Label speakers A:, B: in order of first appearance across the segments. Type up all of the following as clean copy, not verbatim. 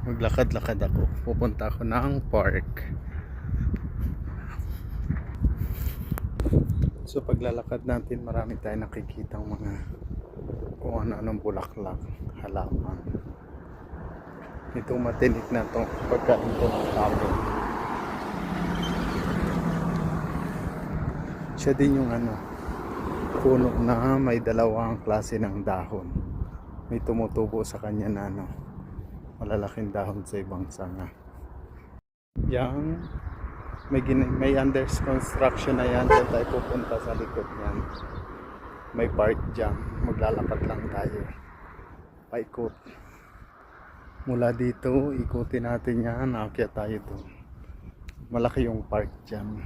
A: Maglakad-lakad ako. Pupunta ako ng park. So paglalakad natin, marami tayong nakikitang mga kung ano-anong bulaklak, halaman. Itong matinik na to, pagkain ko ng tabo. Siya din yung puno na may dalawang klase ng dahon. May tumutubo sa kanya na malalaking dahon sa ibang sanga. Yang may under construction na yan. Diyan tayo pupunta sa likod yan. May park dyan. Maglalakad lang tayo. Paikot. Mula dito, ikutin natin yan. Aakyat tayo doon. Malaki yung park dyan.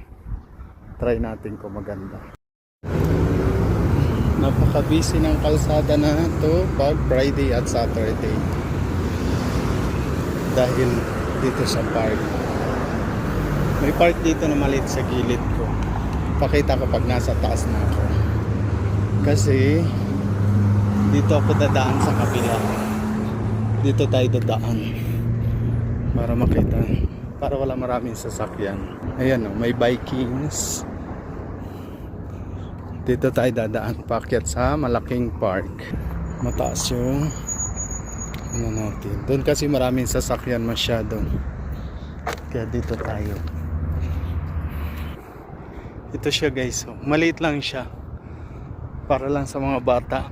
A: Try natin kung maganda. Napaka-busy ng kalsada na to pag Friday at Saturday. Dahil dito sa park. May park dito na maliit sa gilid ko. Pakita ko pag nasa taas na ako. Kasi dito ako dadaan sa kabila. Dito tayo dadaan para makita, para wala maraming sasakyan. Ayan may Vikings. Dito tayo dadaan paakyat sa malaking park. Mataas yung natin. Doon kasi maraming sasakyan masyado. Kaya dito tayo. Ito siya guys. Maliit lang siya. Para lang sa mga bata.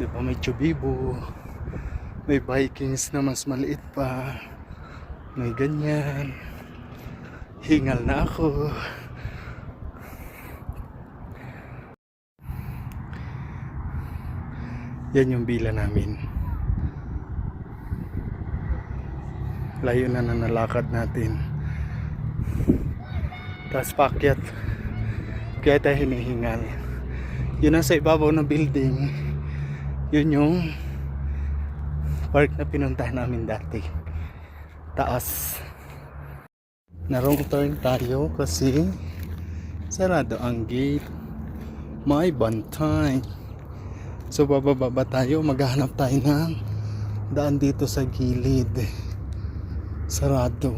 A: Di ba may Chubibo. May Vikings na mas maliit pa. May ganyan. Hingal na ako. Yan yung bila namin. Layo na nalakad natin. Tapos paakyat. Kaya tayo hinihingal. Yun nasa ibabaw ng building. Yun yung park na pinuntahan namin dati. Taas. Na wrong turn tayo kasi sarado ang gate. May bantay. So bababa tayo, maghahanap tayo ng daan dito sa gilid. Sarado.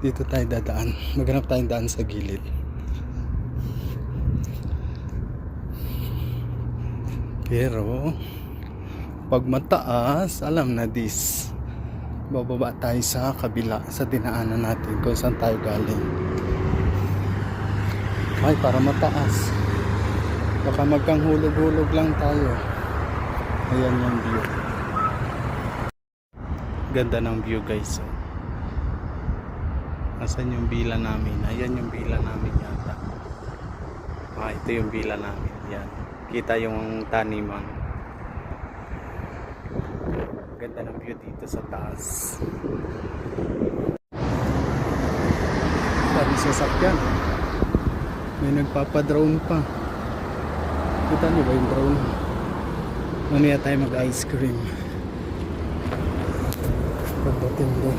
A: Dito tayo dadaan. Maghanap tayong daan sa gilid. Pero pag mataas, alam na this. Bababa tayo sa kabila, sa dinaanan natin kung saan tayo galing. Ay, para mataas. Baka magkanghulog-hulog lang tayo. Ayan yung view. Ganda ng view guys. Asan yung bila namin? Ayan yung bila namin yata. Ito yung bila namin. Yan. Kita yung taniman. Ganda ng view dito sa taas. Sabi sasakyan. May nagpapadrone pa. Kita niyo ba yung drone? Mamaya tayo mag-ice cream. Pagdating doon.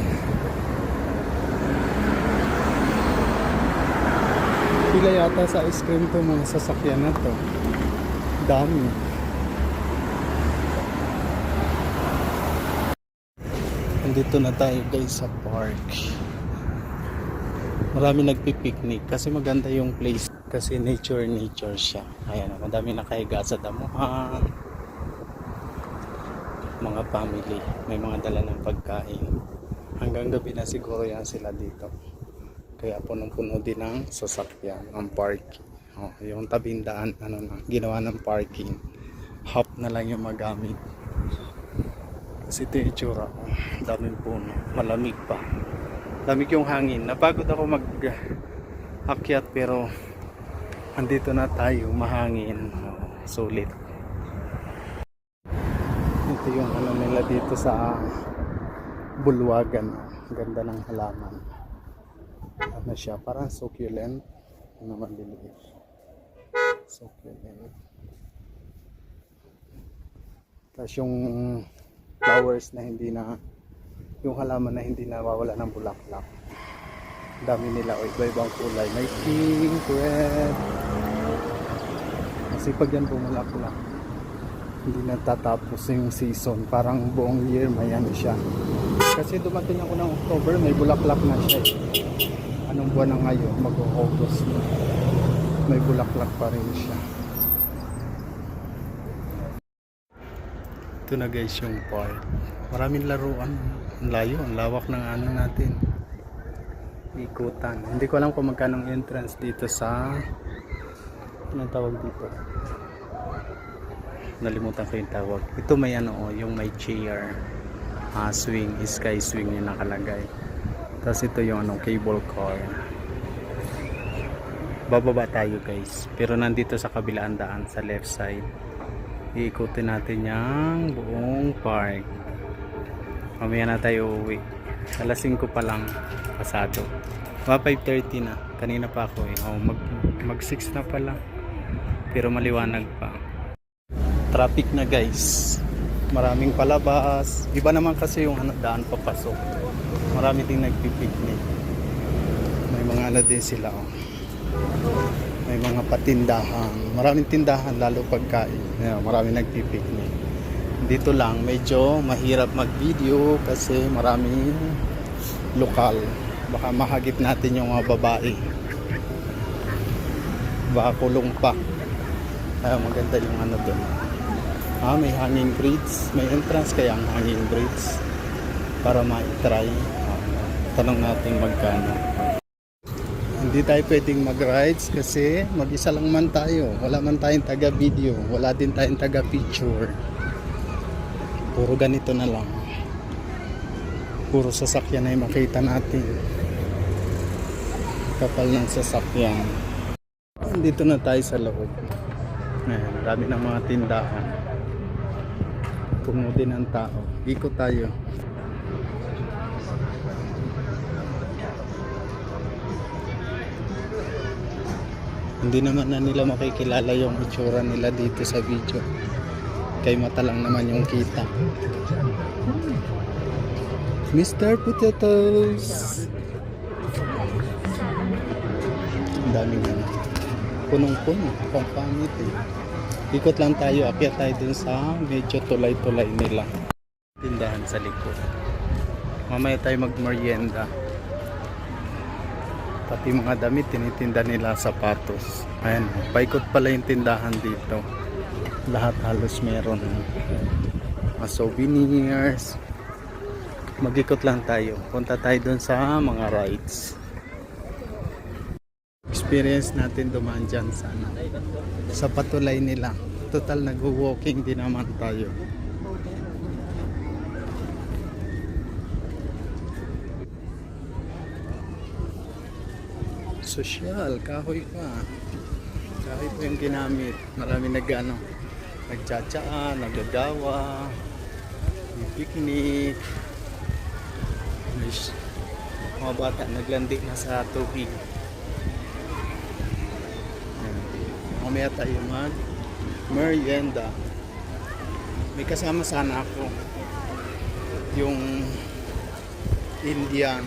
A: Pila yata sa ice cream to mga sasakyan na to. Dami. Nandito na tayo guys sa park. Marami nagpipiknik kasi maganda yung place. Kasi nature siya. Ayan, madami nakahiga sa damuhan. Mga family, may mga dala ng pagkain. Hanggang gabi na siguro yan sila dito. Kaya punong-puno din ng sasakyan, ang parking. Yung tabing daan, ginawa ng parking. Half na lang yung magamit. Kasi ito yung itsura. Daming puno, malamig pa. Lamig yung hangin. Napagod ako mag-akyat pero andito na tayo, mahangin. Sulit. Ito yung nila dito sa bulwagan. Ganda ng halaman. Siya, parang succulent. Maliliit. Succulent. Tapos yung flowers na yung halaman na hindi nawawala ng bulaklak. Dami nila iba-ibang kulay. May pink, red. Kasi pag yan bumulaklak, Hindi natatapos yung season. Parang buong year may ano siya. Kasi dumating ako ng October, may bulaklak na siya. Anong buwan na ngayon? Mag-August na. May bulaklak pa rin siya. Ito na guys yung park. Maraming laruan. Ang layo, ang lawak ng ano natin. Ikutan. Hindi ko alam kung magkano entrance dito sa anong tawag dito. Nalimutan ko yung tawag. Ito may ano, yung may chair. Swing, sky swing yung nakalagay. Tapos ito yung ano, cable car. Bababa tayo guys. Pero nandito sa kabilaan daan sa left side. Iikutin natin yung buong park. Mamaya na tayo uwi. Alas 5 pa lang pasado. 5:30 na. Kanina pa ako eh. Mag 6 na pala. Pero maliwanag pa. Traffic na guys. Maraming palabas. Iba naman kasi yung daan papasok. Marami ding nagpipiknik. May mga ano din sila oh. May mga patindahan. Maraming tindahan lalo pagkain. Maraming nagpipiknik. Dito lang medyo mahirap mag-video kasi maraming lokal. Baka mahagip natin yung mga babae. Baka kulong pa. Maganda yung ano doon. May hanging bridge. May entrance kaya ang hanging bridge para ma-try. Tanong natin magkano. Hindi tayo pwedeng mag-rides kasi mag-isa lang man tayo. Wala man tayong taga-video. Wala din tayong taga-picture. Puro ganito na lang. Puro sasakyan na yung makita natin. Kapal ng sasakyan. Dito na tayo sa loob. Dami ng mga tindahan. Puno din ang tao. Ikot tayo. Hindi naman na nila makikilala yung itsura nila dito sa video. Kay mata lang naman yung kita. Mr. Potatoes. Ang daming ano. Punong-puno. Pangpangit eh. Ikot lang tayo. Akyat tayo dun sa medyo tulay-tulay nila. Tindahan sa likod. Mamaya tayo mag-merienda. Pati mga damit tinitinda nila sapatos. Ayan. Paikot pala yung tindahan dito. Lahat halos meron. Mga souvenirs. Mag-ikot lang tayo. Punta tayo dun sa mga rides. Experience natin dumaan dyan sa patulay nila. Total nag-walking din naman tayo. Social, kahoy pa. Kahoy pa yung ginamit. Marami nagtsatsaa, naggagawa, may picnic. Mga bata naglandi na sa tubig. Mamaya tayo mag-merienda. May kasama sana ako. Yung Indian.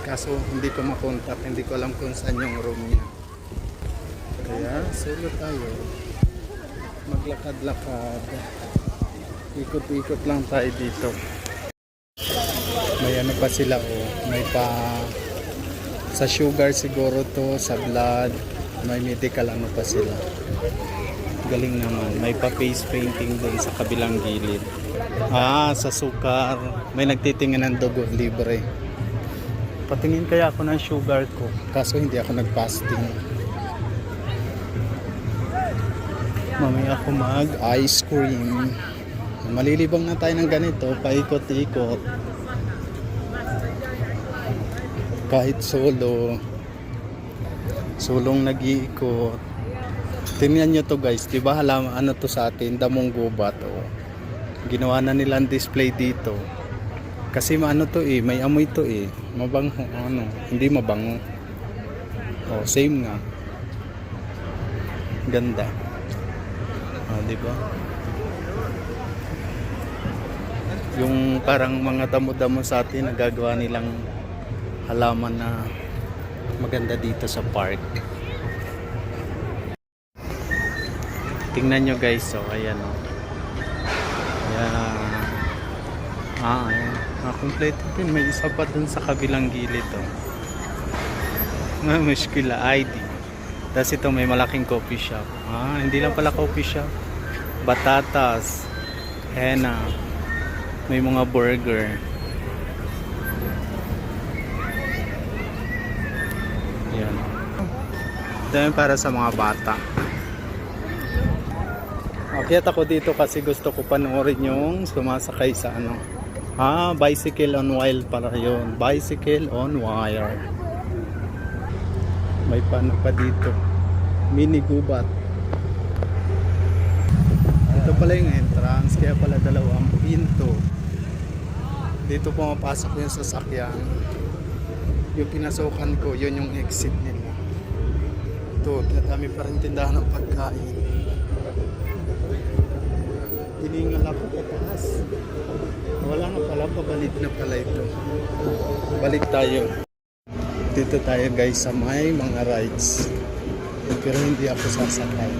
A: Kaso hindi ko makontak. Hindi ko alam kung saan yung room niya. Kaya solo tayo. Maglakad-lakad. Ikot-ikot lang tayo dito. May ano pa sila oh. May pa sa sugar siguro to, sa blood. May medical ano pa sila. Galing naman. May pa face painting doon sa kabilang gilid. Sa sukar. May nagtitingin ng dugo, libre. Patingin kaya ako ng sugar ko. Kaso hindi ako nag-fasting. Mamaya ako mag-ice cream. Malilibang na tayo ng ganito. Paikot-ikot. Kahit solo. Sulong nag-iikot. Tingnan nyo to guys, di ba halaman ano to sa atin, damong gubat oh. Ginawa na nilang display dito. Kasi maano to eh, may amoy to eh. Mabango ano, hindi mabango. Oh, same nga. Ganda. Di ba? Yung parang mga damo-damo sa atin nagagawa nilang halaman na maganda dito sa park. Tingnan nyo guys, so ayan o. Ayan. Ayan. Kompleto din. May isa pa dun sa kabilang gilid o. Mushkila ID. Tapos ito may malaking coffee shop. Hindi lang pala coffee shop. Batatas. Henna. May mga burger. Ayan. Dahil para sa mga bata. Akyat ako dito kasi gusto ko panoorin yung sumasakay sa ano. Bicycle on wire pala yun. Bicycle on wire. May paano pa dito. Mini gubat. Ito pala yung entrance. Kaya pala dalawang pinto. Dito pumapasok yung sasakyan. Yung pinasukan ko, yun yung exit nila. Ito, dami pa rin tindahan ng pagkain. Hiningal ako pataas. Wala na pala, pabalik na pala ito. Balik tayo. Dito tayo guys sa may mga rides. Pero hindi ako sasakay.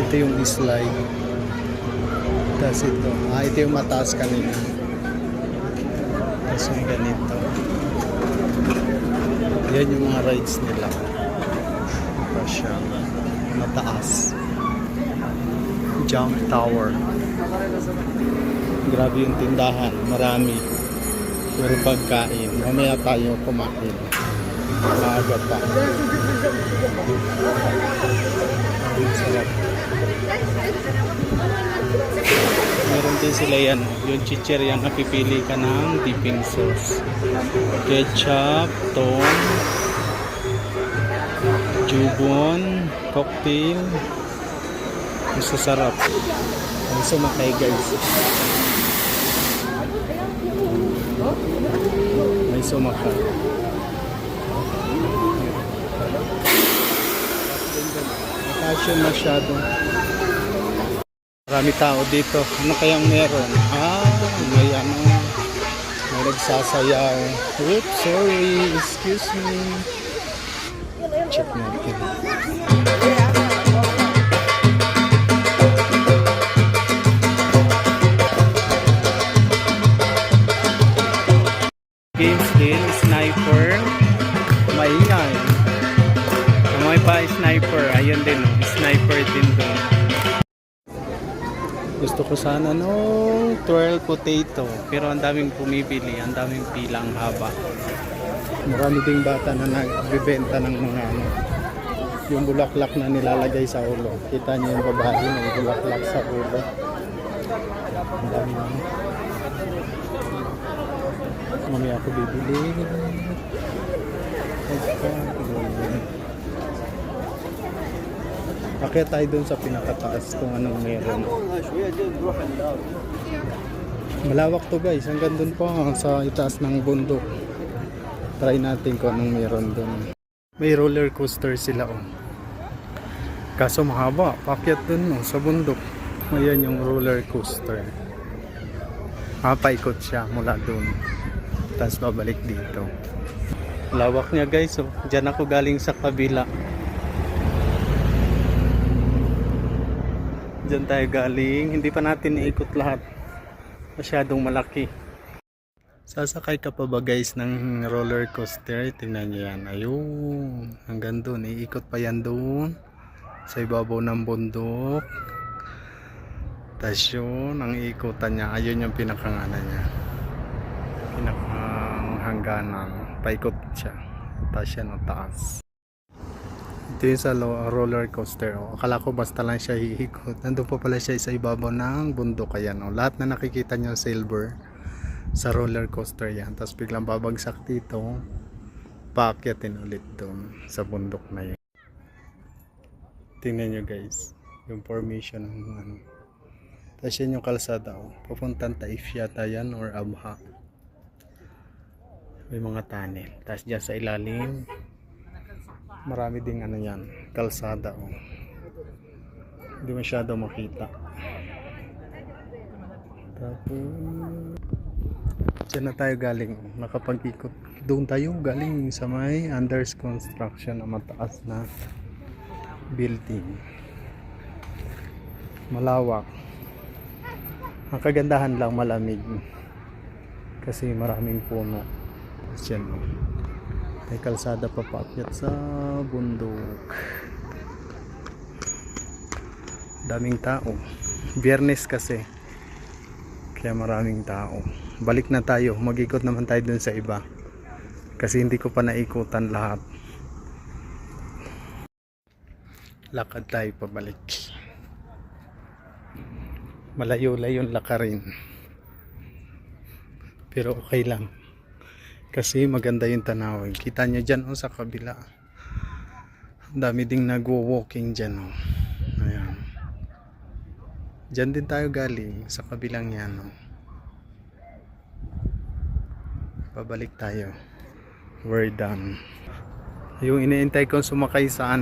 A: Ito yung slide. Tapos ito. Ito yung mataas kanina. Tapos yung ganito. Yan yung mga rides nila. Ito siya. Mataas. Jump tower. Grabe yung tindahan. Marami. Puro pagkain. Mamaya tayo kumain. Maaga pa. Ang sarap. Meron din sila yan. Yung chichirya na pipili ka ng dipping sauce. Ketchup, tom, jubon, cocktail. Masasarap. Ang sumakay guys. May sumakay. Passion masyado. Marami tao dito. Ano kayang meron? May ano. May nagsasayaw. Oops, sorry. Excuse me. Check natin. Games din, sniper, maingay. May pa sniper, ayun din, sniper din doon. Gusto ko sana nung 12 potato, pero ang daming pumibili, ang daming pilang haba. Marami ding bata na nagbibenta ng mga ano, yung bulaklak na nilalagay sa ulo. Kita niyo yung babae may bulaklak sa ulo. Ang dami naman. Mamaya ako bibili. Akit tayo dun sa pinakataas kung anong meron. Malawak to guys, hanggang dun pa sa itaas ng bundok. Try natin kung anong meron dun. May roller coaster sila oh. Kaso mahaba, pakyat dun sa bundok. Ayan yung roller coaster. Paikot siya mula dun. Tapos babalik dito. Lawak niya guys oh. Diyan ako galing sa kabila. Diyan tayo galing. Hindi pa natin iikot lahat. Masyadong malaki. Sasakay ka pa ba guys ng roller coaster? Tingnan niyo yan. Ayun. Hanggang doon. Iikot pa yan doon. Sa ibabaw ng bundok. Tapos yun. Ang iikutan niya. Ayun yung pinakangana niya. Hangganan, paikot siya, taas siya ng taas. Ito yung sa roller coaster akala ko basta lang siya hiikot, nandun pa pala siya sa ibabaw ng bundok. Ayan lahat na nakikita nyo silver sa roller coaster yan, tapos biglang babagsak dito, paakyatin ulit doon sa bundok na yun. Tingnan nyo guys yung formation ng ano, tapos yan yung kalsada papuntang Taif yata yan or Abha. May mga tunnel. Tapos dyan sa ilalim, marami ding ano yan, kalsada hindi masyado makita. Tapos Diyan na tayo galing. Nakapag-ikot. Doon tayo galing sa may under construction na mataas na building. Malawak. Ang kagandahan lang malamig. Kasi maraming puno. Diyan. May kalsada pa paakyat sa bundok. Daming tao. Biyernes kasi. Kaya maraming tao. Balik na tayo. Mag-ikot naman tayo dun sa iba. Kasi hindi ko pa naikutan lahat. Lakad tayo pabalik. Malayo-layo lakarin. Pero okay lang. Kasi maganda yung tanawin. Kita nyo dyan sa kabila. Dami ding nagwo-walking dyan. Ayan. Dyan din tayo galing. Sa kabilang yan. Pabalik tayo. We're done. Yung iniintay kong sumakay sa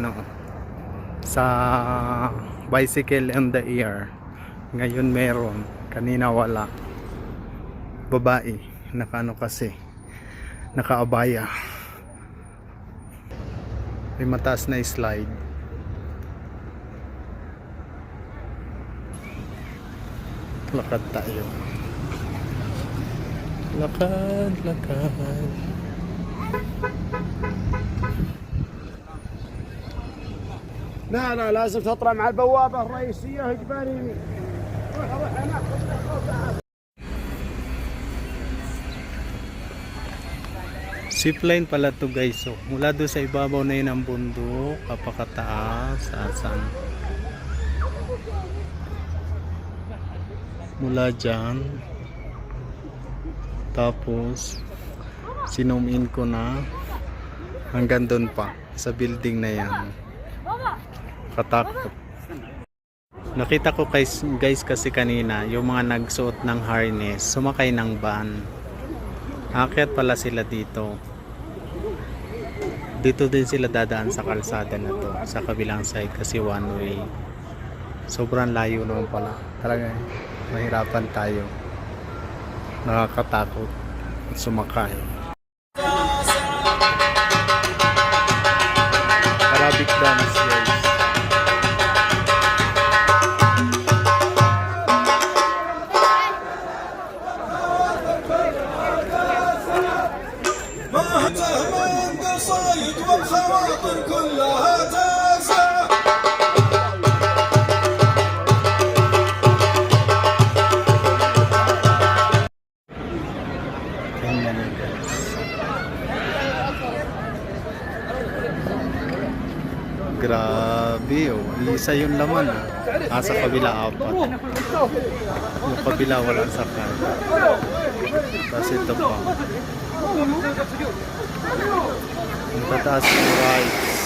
A: sa bicycle on the air. Ngayon meron. Kanina wala. Babae. Nakaano kasi. Nakaabaya. May mataas na slide. Lakad tayo. Lakad, lakad.
B: لا لا لازم تطلع مع البوابة الرئيسية إجباري يمين. روح هناك.
A: Zipline pala to guys. So, mula doon sa ibabaw na yun ang bundok, kapakataas, saan. Mula dyan. Tapos, sinum in ko na hanggang doon pa, sa building na yan. Katakot. Nakita ko guys kasi kanina, yung mga nagsuot ng harness, sumakay ng van. Aakyat pala sila dito. Dito din sila dadaan sa kalsada na to, sa kabilang side kasi one way. Sobrang layo naman pala. Talaga mahirapan tayo. Nakakatakot sumakay. Arabic dance guys.
C: والخواطر كلها تاسع
A: Grabe isa yung laman sa kabila 4. Yung kabila walang sakay. Tapos ito pa. Ang tataas yung rides.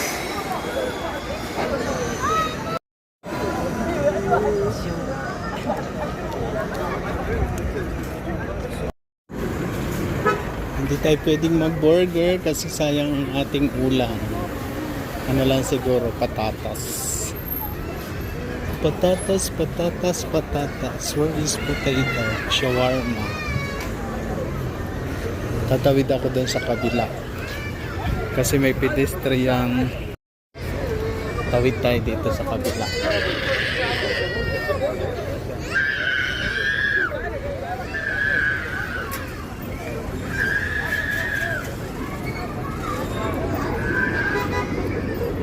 A: Hindi tayo pwedeng mag-burger kasi sayang ang ating ulam. Ano lang siguro, patatas. Patatas, patatas, patatas. Where is potato? Shawarma. Tatawid ako dun sa kabila. Kasi may pedestrian. Tawid tayo dito sa kabila.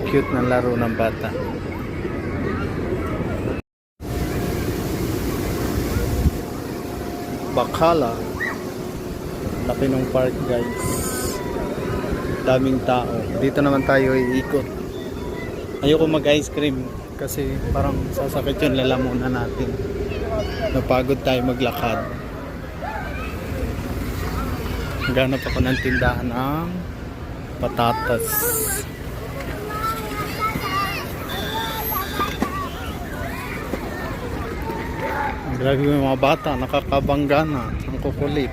A: Cute na laro ng bata. Bacala. Laki ng park guys. Daming tao. Dito naman tayo iikot. Ayoko mag ice cream kasi parang sasakit yung lalamunan natin. Napagod tayo maglakad. Ganap ako ng tindahan ng patatas. Grabe yung mga bata, nakakabangga na. Ang kukulit.